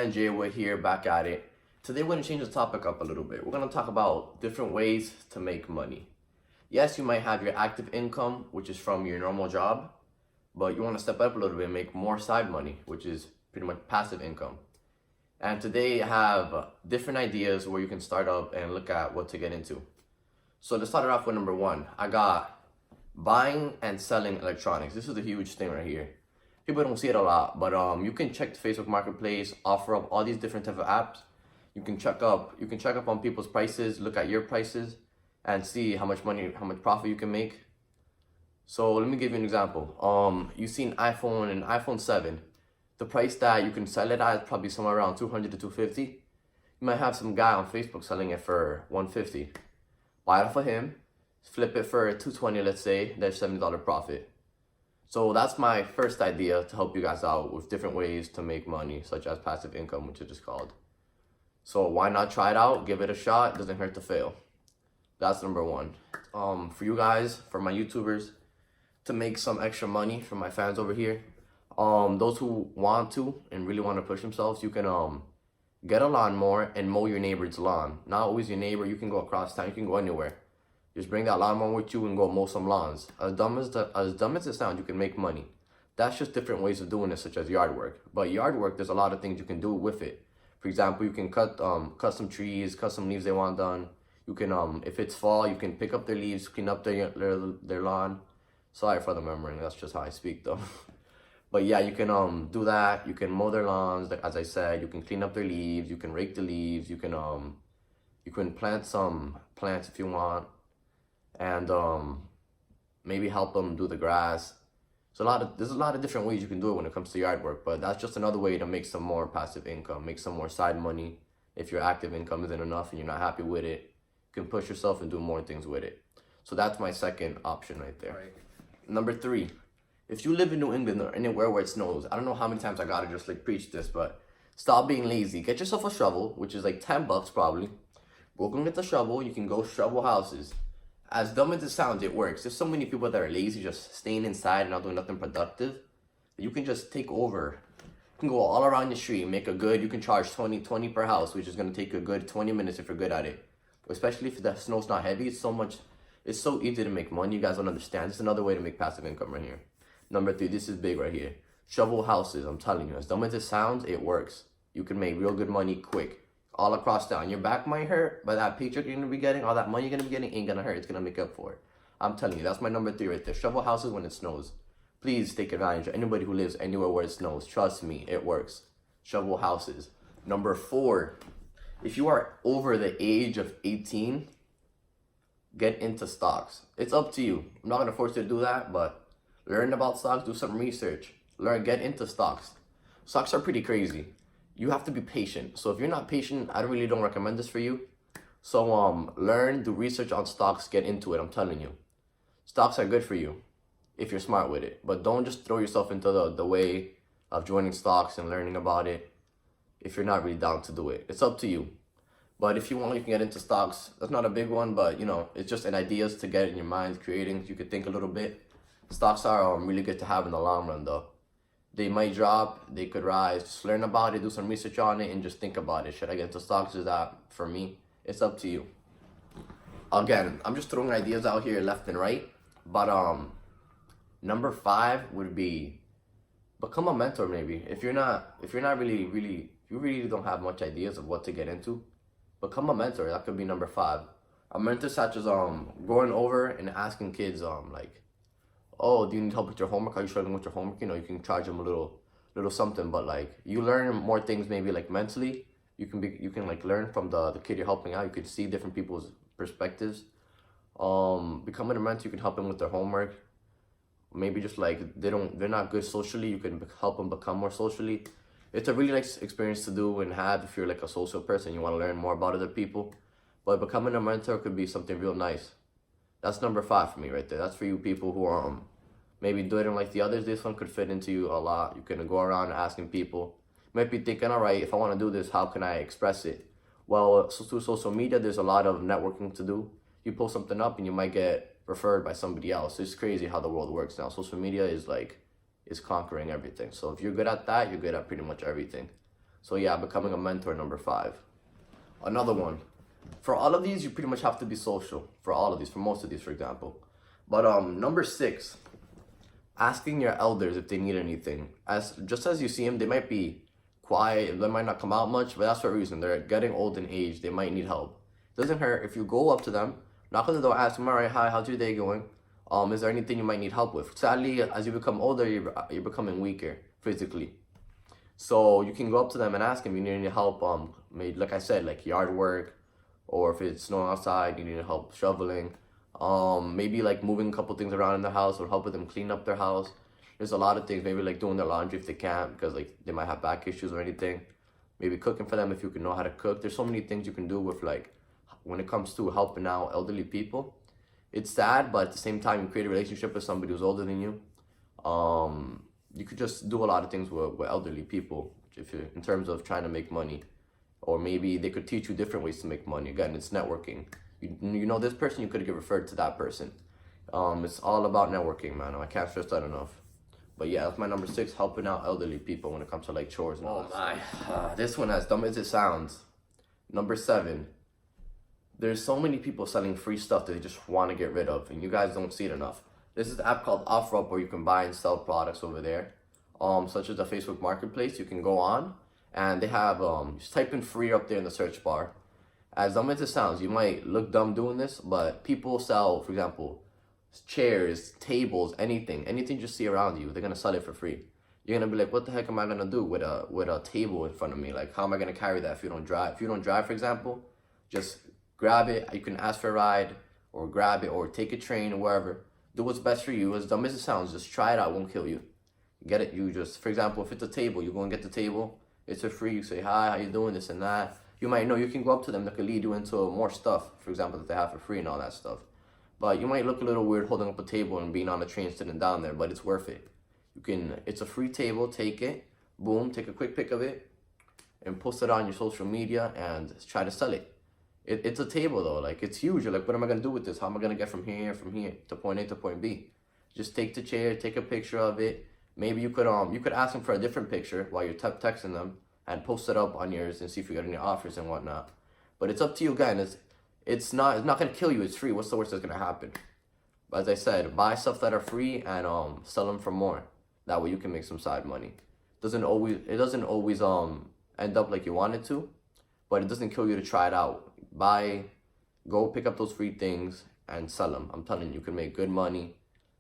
man Jay, we're here back at it. Today we're going to change the topic up a little bit. We're going to talk about different ways to make money. Yes, you might have your active income, which is from your normal job, but you want to step up a little bit and make more side money, which is pretty much passive income. And today I have different ideas where you can start up and look at what to get into. So to start it off with number one, I got buying and selling electronics. This is a huge thing right here. People don't see it a lot, but you can check the Facebook Marketplace, offer up all these different type of apps. You can check up on people's prices, look at your prices, and see how much money, how much profit you can make. So let me give you an example. You see an iPhone 7. The price that you can sell it at is probably somewhere around 200 to 250. You might have some guy on Facebook selling it for 150. Buy it off of him, flip it for 220, let's say, there's $70 profit. So that's my first idea to help you guys out with different ways to make money, such as passive income, which it is called. So why not try it out? Give it a shot. It doesn't hurt to fail. That's number one. For you guys, for my YouTubers, to make some extra money, for my fans over here, those who want to and really want to push themselves, you can get a lawnmower and mow your neighbor's lawn. Not always your neighbor. You can go across town. You can go anywhere. Just bring that lawnmower with you and go mow some lawns. As dumb as it sounds, you can make money. That's just different ways of doing it, such as yard work. But yard work, there's a lot of things you can do with it. For example, you can cut some trees, cut some leaves they want done. You can, if it's fall, you can pick up their leaves, clean up their lawn. Sorry for the memory. That's just how I speak, though. But yeah, you can do that. You can mow their lawns, as I said. You can clean up their leaves. You can rake the leaves. You can plant some plants if you want. And maybe help them do the grass. So there's a lot of different ways you can do it when it comes to yard work, but that's just another way to make some more passive income, make some more side money. If your active income isn't enough and you're not happy with it, you can push yourself and do more things with it. So that's my second option right there. Right. Number three, if you live in New England or anywhere where it snows, I don't know how many times I gotta just like preach this, but stop being lazy. Get yourself a shovel, which is like $10 probably. Go and get the shovel. You can go shovel houses. As dumb as it sounds, it works. There's so many people that are lazy, just staying inside and not doing nothing productive. You can just take over. You can go all around your street, make a good, you can charge 20 per house, which is going to take a good 20 minutes if you're good at it. Especially if the snow's not heavy, it's so easy to make money. You guys don't understand. It's another way to make passive income right here. Number three, this is big right here. Shovel houses, I'm telling you. As dumb as it sounds, it works. You can make real good money quick. All across town. Your back might hurt, but that paycheck you're going to be getting, all that money you're going to be getting ain't going to hurt. It's going to make up for it. I'm telling you, that's my number three right there. Shovel houses when it snows. Please take advantage of anybody who lives anywhere where it snows. Trust me, it works. Shovel houses. Number four, if you are over the age of 18, get into stocks. It's up to you. I'm not going to force you to do that, but learn about stocks, do some research. Get into stocks. Stocks are pretty crazy. You have to be patient. So if you're not patient, I really don't recommend this for you. So learn, do research on stocks, get into it. I'm telling you, stocks are good for you if you're smart with it. But don't just throw yourself into the way of joining stocks and learning about it if you're not really down to do it. It's up to you. But if you want, you can get into stocks. That's not a big one, but you know, it's just an ideas to get in your mind, creating. You could think a little bit. Stocks are really good to have in the long run, though. They might drop, they could rise. Just learn about it, do some research on it, and just think about it. Should I get into stocks? Is that for me? It's up to you. Again, I'm just throwing ideas out here left and right. But number five would be become a mentor. Maybe if you really don't have much ideas of what to get into, become a mentor. That could be number five. A mentor such as going over and asking kids like, oh, do you need help with your homework? Are you struggling with your homework? You know, you can charge them a little something, but like you learn more things maybe like mentally. You can like learn from the kid you're helping out. You can see different people's perspectives. Becoming a mentor, you can help them with their homework. Maybe just like they're not good socially, you can help them become more socially. It's a really nice experience to do and have if you're like a social person. You want to learn more about other people. But becoming a mentor could be something real nice. That's number five for me right there. That's for you people who are maybe doing it like the others. This one could fit into you a lot. You can go around asking people. You might be thinking, all right, if I want to do this, how can I express it? Well, through social media, there's a lot of networking to do. You post something up and you might get referred by somebody else. It's crazy how the world works now. Social media is conquering everything. So if you're good at that, you're good at pretty much everything. So yeah, becoming a mentor, number 5. Another one. For all of these, you pretty much have to be social. For all of these, for most of these, for example. But number 6, asking your elders if they need anything. Just as you see them, they might be quiet, they might not come out much, but that's for a reason. They're getting old in age, they might need help. Doesn't hurt if you go up to them, knock on the door, ask them, all right, hi, how's your day going? Is there anything you might need help with? Sadly, as you become older, you're becoming weaker physically. So you can go up to them and ask them, you need any help, maybe, like I said, like yard work, or if it's snowing outside, you need help shoveling. Maybe like moving a couple things around in the house, or help with them clean up their house. There's a lot of things, maybe like doing their laundry if they can't, because like they might have back issues or anything. Maybe cooking for them if you can know how to cook. There's so many things you can do with like, when it comes to helping out elderly people. It's sad, but at the same time, you create a relationship with somebody who's older than you. You could just do a lot of things with elderly people if you, in terms of trying to make money. Or maybe they could teach you different ways to make money. Again, it's networking. You know this person, you could get referred to that person. It's all about networking, man. I can't stress that enough. But yeah, that's my number 6, helping out elderly people when it comes to like chores and all that. Oh my, this one, as dumb as it sounds. Number 7, there's so many people selling free stuff that they just want to get rid of, and you guys don't see it enough. This is an app called OfferUp where you can buy and sell products over there, such as the Facebook Marketplace. You can go on, and they have, just type in free up there in the search bar. As dumb as it sounds, you might look dumb doing this, but people sell, for example, chairs, tables, anything you just see around you, they're gonna sell it for free. You're gonna be like, what the heck am I gonna do with a table in front of me? Like, how am I gonna carry that if you don't drive? If you don't drive, for example, just grab it. You can ask for a ride, or grab it, or take a train, or wherever. Do what's best for you. As dumb as it sounds, just try it out. It won't kill you. Get it. You just, for example, if it's a table, you go and get the table. It's for free. You say, hi, how you doing, this and that. You might know, you can go up to them, they could lead you into more stuff, for example, that they have for free and all that stuff. But you might look a little weird holding up a table and being on the train sitting down there, but it's worth it. It's a free table, take it, boom, take a quick pic of it, and post it on your social media and try to sell it. It's a table though, like it's huge. You're like, what am I gonna do with this? How am I gonna get from here to point A to point B? Just take the chair, take a picture of it. Maybe you could ask them for a different picture while you're texting them, and post it up on yours and see if you got any offers and whatnot. But it's up to you again. It's not gonna kill you. It's free. What's the worst that's gonna happen? But as I said, buy stuff that are free and sell them for more. That way you can make some side money. It doesn't always end up like you want it to, but it doesn't kill you to try it out. Go pick up those free things and sell them. I'm telling you, you can make good money.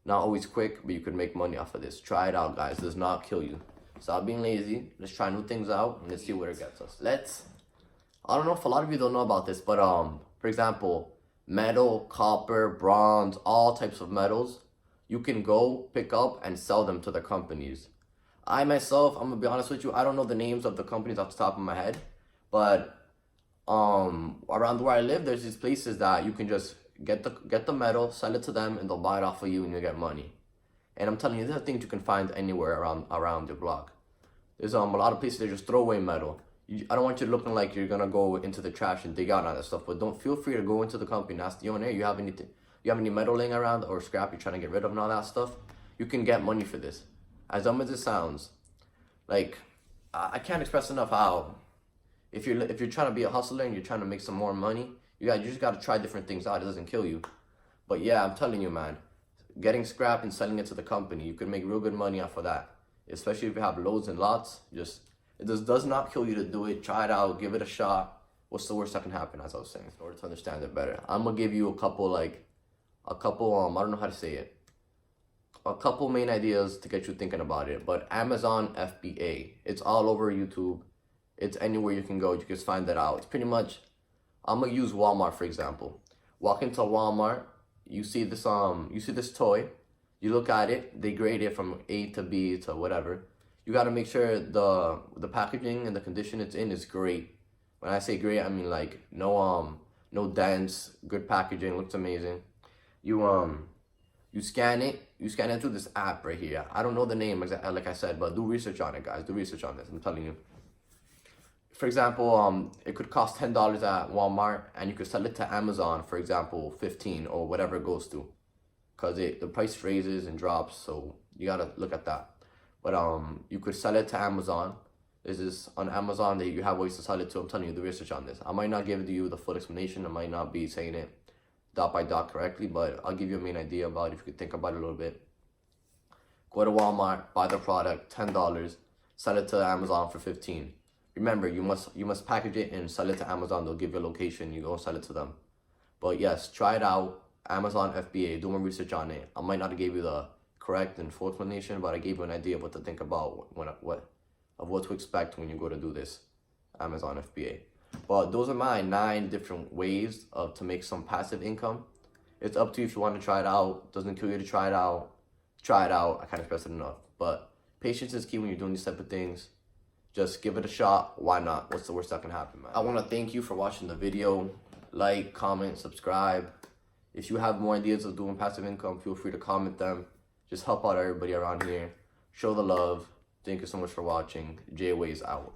Not always quick, but you can make money off of this. Try it out, guys. It does not kill you. Stop being lazy. Let's try new things out and let's see where it gets us. I don't know if a lot of you don't know about this, but for example, metal, copper, bronze, all types of metals, you can go pick up and sell them to the companies. I myself, I'm gonna be honest with you, I don't know the names of the companies off the top of my head, but around where I live, there's these places that you can just get the metal, sell it to them, and they'll buy it off of you and you get money. And I'm telling you, these are things you can find anywhere around your block. There's a lot of places that just throw away metal. I don't want you looking like you're gonna go into the trash and dig out all that stuff, but don't feel free to go into the company and ask the owner, you have any metal laying around or scrap you're trying to get rid of and all that stuff. You can get money for this. As dumb as it sounds, like I can't express enough how if you're trying to be a hustler and you're trying to make some more money, you just gotta try different things out. It doesn't kill you. But yeah, I'm telling you, man, getting scrap and selling it to the company, you can make real good money off of that. Especially if you have loads and lots. It does not kill you to do it. Try it out, give it a shot. What's the worst that can happen, as I was saying, in order to understand it better? I'm gonna give you a couple I don't know how to say it. A couple main ideas to get you thinking about it. But Amazon FBA, it's all over YouTube. It's anywhere you can go, you can just find that out. It's pretty much, I'm gonna use Walmart for example. Walk into Walmart, you see this toy, you look at it, they grade it from A to B to whatever. You gotta make sure the packaging and the condition it's in is great. When I say great, I mean like no dents, good packaging, looks amazing. You scan it through this app right here. I don't know the name exactly, like I said, but do research on it, guys. Do research on this, I'm telling you. For example, it could cost $10 at Walmart, and you could sell it to Amazon, for example, 15 or whatever it goes to, because the price raises and drops, so you gotta look at that. But you could sell it to Amazon. This is on Amazon. That you have ways to sell it to. I'm telling you the research on this. I might not give you the full explanation. I might not be saying it dot by dot correctly, but I'll give you a main idea about it if you could think about it a little bit. Go to Walmart, buy the product, $10, sell it to Amazon for $15. Remember, you must package it and sell it to Amazon. They'll give you a location. You go sell it to them. But yes, try it out. Amazon FBA. Do more research on it. I might not have gave you the correct and full explanation, but I gave you an idea of what to think about what to expect when you go to do this Amazon FBA. But those are my 9 different ways to make some passive income. It's up to you if you want to try it out. Doesn't kill you to try it out. Try it out. I can't express it enough. But patience is key when you're doing these type of things. Just give it a shot. Why not? What's the worst that can happen, man? I want to thank you for watching the video. Like, comment, subscribe. If you have more ideas of doing passive income, feel free to comment them. Just help out everybody around here. Show the love. Thank you so much for watching. J-Ways out.